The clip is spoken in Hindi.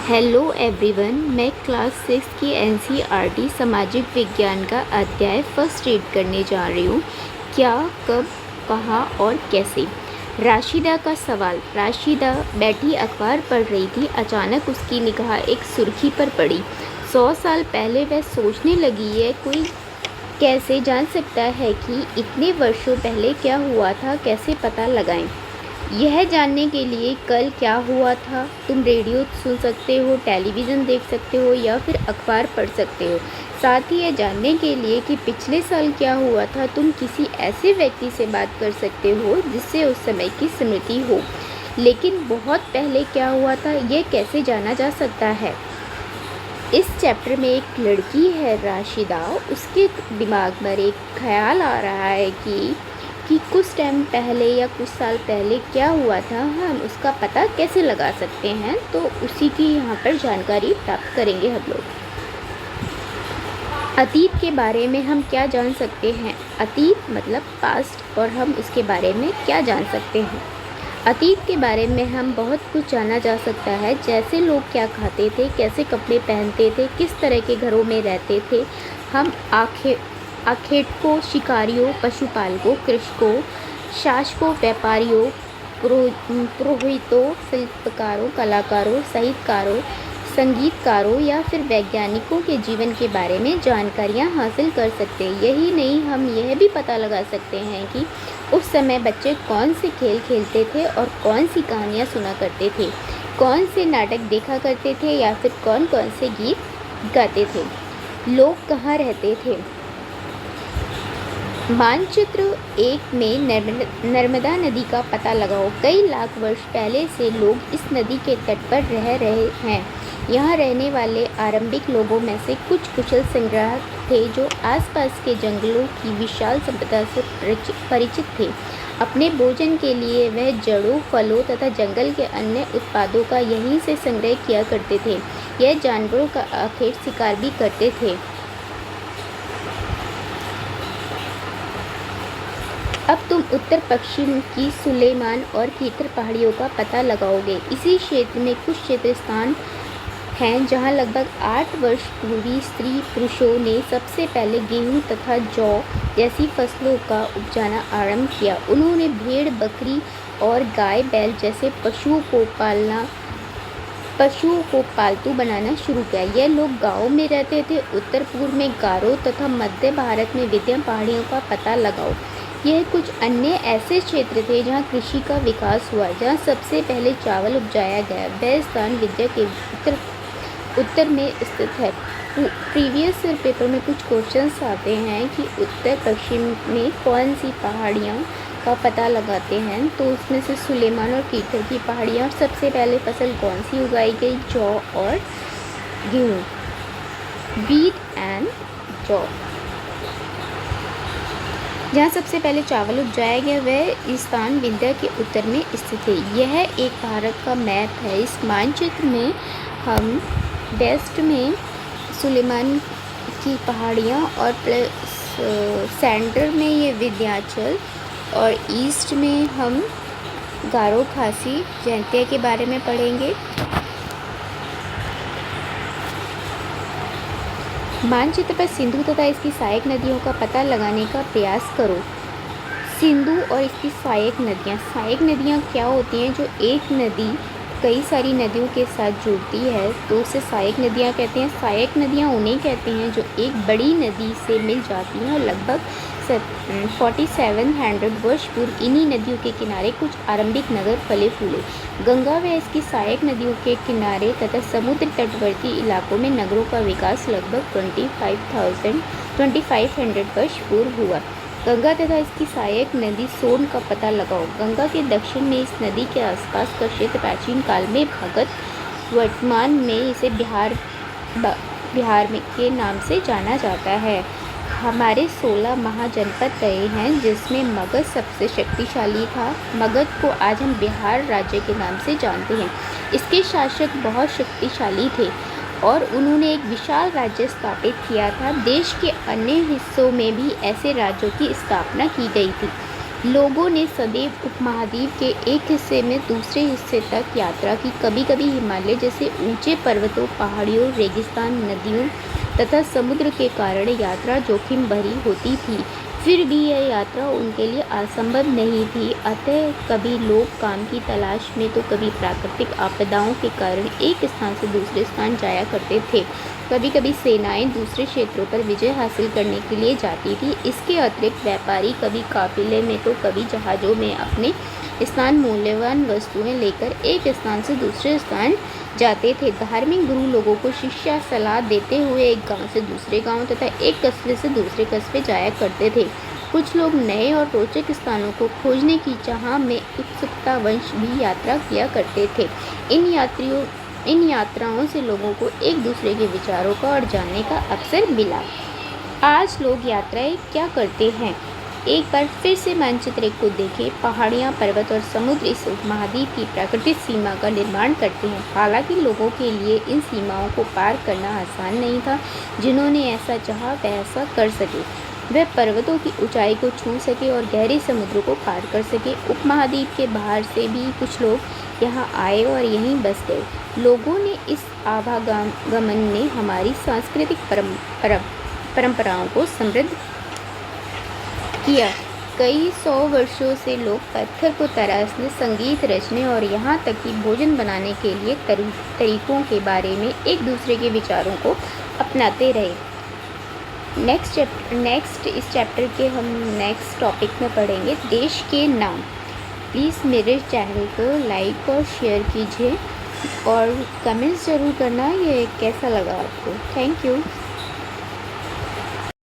हेलो एवरीवन, मैं क्लास 6 की एनसीईआरटी सामाजिक विज्ञान का अध्याय फर्स्ट रीड करने जा रही हूँ। क्या, कब, कहाँ और कैसे। राशिदा का सवाल। राशिदा बैठी अखबार पढ़ रही थी। अचानक उसकी निगाह एक सुर्खी पर पड़ी। 100 साल पहले वह सोचने लगी, यह कोई कैसे जान सकता है कि इतने वर्षों पहले क्या हुआ था, कैसे पता लगाएं। यह जानने के लिए कल क्या हुआ था। तुम रेडियो सुन सकते हो, टेलीविज़न देख सकते हो या फिर अखबार पढ़ सकते हो। साथ ही यह जानने के लिए कि पिछले साल क्या हुआ था, तुम किसी ऐसे व्यक्ति से बात कर सकते हो जिससे उस समय की स्मृति हो। लेकिन बहुत पहले क्या हुआ था, यह कैसे जाना जा सकता है। इस चैप्टर में एक लड़की है राशिदा। उसके दिमाग में एक ख्याल आ रहा है कि कुछ टाइम पहले या कुछ साल पहले क्या हुआ था, हम उसका पता कैसे लगा सकते हैं। तो उसी की यहाँ पर जानकारी प्राप्त करेंगे हम लोग। अतीत के बारे में हम क्या जान सकते हैं। अतीत मतलब पास्ट, और हम उसके बारे में क्या जान सकते हैं। अतीत के बारे में हम बहुत कुछ जाना जा सकता है, जैसे लोग क्या खाते थे, कैसे कपड़े पहनते थे, किस तरह के घरों में रहते थे। हम आखेटकों, शिकारियों, पशुपालकों, कृषकों, शासकों, व्यापारियों, पुरोहितों, शिल्पकारों, कलाकारों, साहित्यकारों, संगीतकारों या फिर वैज्ञानिकों के जीवन के बारे में जानकारियाँ हासिल कर सकते हैं। यही नहीं, हम यह भी पता लगा सकते हैं कि उस समय बच्चे कौन से खेल खेलते थे और कौन सी कहानियाँ सुना करते थे, कौन से नाटक देखा करते थे या फिर कौन कौन से गीत गाते थे। लोग कहाँ रहते थे। मानचित्र 1 में नर्मदा नदी का पता लगाओ। कई लाख वर्ष पहले से लोग इस नदी के तट पर रह रहे हैं। यहाँ रहने वाले आरंभिक लोगों में से कुछ कुशल संग्राहक थे जो आसपास के जंगलों की विशाल संपदा से परिचित थे। अपने भोजन के लिए वह जड़ों, फलों तथा जंगल के अन्य उत्पादों का यहीं से संग्रह किया करते थे। यह जानवरों का आखेट शिकार भी करते थे। अब तुम उत्तर पश्चिम की सुलेमान और कीकर पहाड़ियों का पता लगाओगे। इसी क्षेत्र में कुछ क्षेत्र स्थान हैं जहां लगभग 8 वर्ष पूर्व स्त्री पुरुषों ने सबसे पहले गेहूं तथा जौ जैसी फसलों का उपजाना आरंभ किया। उन्होंने भेड़, बकरी और गाय बैल जैसे पशुओं को पालतू बनाना शुरू किया। यह लोग गाँव में रहते थे। उत्तर पूर्व में गारो तथा मध्य भारत में विंध्य पहाड़ियों का पता लगाओ। यह कुछ अन्य ऐसे क्षेत्र थे जहाँ कृषि का विकास हुआ, जहाँ सबसे पहले चावल उपजाया गया। वह स्थान विंध्य के उत्तर में स्थित है। प्रीवियस पेपर में कुछ क्वेश्चंस आते हैं कि उत्तर पश्चिम में कौन सी पहाड़ियाँ का पता लगाते हैं। तो उसमें से सुलेमान और कीकर की पहाड़ियाँ। सबसे पहले फसल कौन सी उगाई गई, जौ और गेहूँ, वीट एंड जौ। जहाँ सबसे पहले चावल उपजाया गया वह स्थान विंध्य के उत्तर में स्थित है। यह एक भारत का मैप है। इस मानचित्र में हम वेस्ट में सुलेमान की पहाड़ियाँ और प्लस सेंटर में ये विंध्याचल और ईस्ट में हम गारो, खासी, जैंतिया के बारे में पढ़ेंगे। मानचित्र पर सिंधु तथा इसकी सहायक नदियों का पता लगाने का प्रयास करो। सिंधु और इसकी सहायक नदियाँ क्या होती हैं। जो एक नदी कई सारी नदियों के साथ जुड़ती है तो उसे सहायक नदियाँ कहते हैं। सहायक नदियाँ उन्हें कहते हैं जो एक बड़ी नदी से मिल जाती हैं और लगभग 4700 वर्ष पूर्व इन्हीं नदियों के किनारे कुछ आरंभिक नगर फले फूले। गंगा व इसकी सहायक नदियों के किनारे तथा समुद्र तटवर्ती इलाकों में नगरों का विकास लगभग 2500 वर्ष पूर्व हुआ। गंगा तथा इसकी सहायक नदी सोन का पता लगाओ। गंगा के दक्षिण में इस नदी के आसपास का क्षेत्र प्राचीन काल में भगत, वर्तमान में इसे बिहार के नाम से जाना जाता है। हमारे 16 महाजनपद रहे हैं जिसमें मगध सबसे शक्तिशाली था। मगध को आज हम बिहार राज्य के नाम से जानते हैं। इसके शासक बहुत शक्तिशाली थे और उन्होंने एक विशाल राज्य स्थापित किया था। देश के अन्य हिस्सों में भी ऐसे राज्यों की स्थापना की गई थी। लोगों ने सदैव उपमहाद्वीप के एक हिस्से में दूसरे हिस्से तक यात्रा की। कभी कभी हिमालय जैसे ऊंचे पर्वतों, पहाड़ियों, रेगिस्तान, नदियों तथा समुद्र के कारण यात्रा जोखिम भरी होती थी। फिर भी यह यात्रा उनके लिए असंभव नहीं थी। अतः कभी लोग काम की तलाश में तो कभी प्राकृतिक आपदाओं के कारण एक स्थान से दूसरे स्थान जाया करते थे। कभी कभी सेनाएं दूसरे क्षेत्रों पर विजय हासिल करने के लिए जाती थी। इसके अतिरिक्त व्यापारी कभी काफिले में तो कभी जहाज़ों में अपने स्थान मूल्यवान वस्तुएं लेकर एक स्थान से दूसरे स्थान जाते थे। धार्मिक गुरु लोगों को शिक्षा सलाह देते हुए एक गांव से दूसरे गांव तथा एक कस्बे से दूसरे कस्बे जाया करते थे। कुछ लोग नए और रोचक स्थानों को खोजने की चाह में उत्सुकतावश भी यात्रा किया करते थे। इन यात्राओं से लोगों को एक दूसरे के विचारों का और जानने का अवसर मिला। आज लोग यात्राएं क्या करते हैं? एक बार फिर से मानचित्र को देखें। पहाड़ियाँ, पर्वत और समुद्र इस उपमहाद्वीप की प्राकृतिक सीमा का निर्माण करते हैं। हालांकि लोगों के लिए इन सीमाओं को पार करना आसान नहीं था। जिन्होंने ऐसा चाहा वह ऐसा कर सके। वह पर्वतों की ऊंचाई को छू सके और गहरे समुद्र को पार कर सके। उपमहाद्वीप के बाहर से भी कुछ लोग यहाँ आए और यहीं बस गए। लोगों ने इस आवागमन ने हमारी सांस्कृतिक परंपराओं को समृद्ध किया। कई 100 वर्षों से लोग पत्थर को तराशने, संगीत रचने और यहाँ तक कि भोजन बनाने के लिए तरीकों के बारे में एक दूसरे के विचारों को अपनाते रहे। नेक्स्ट इस चैप्टर के हम नेक्स्ट टॉपिक में पढ़ेंगे देश के नाम। प्लीज़ मेरे चैनल को लाइक और शेयर कीजिए और कमेंट्स ज़रूर करना ये कैसा लगा आपको। Thank you.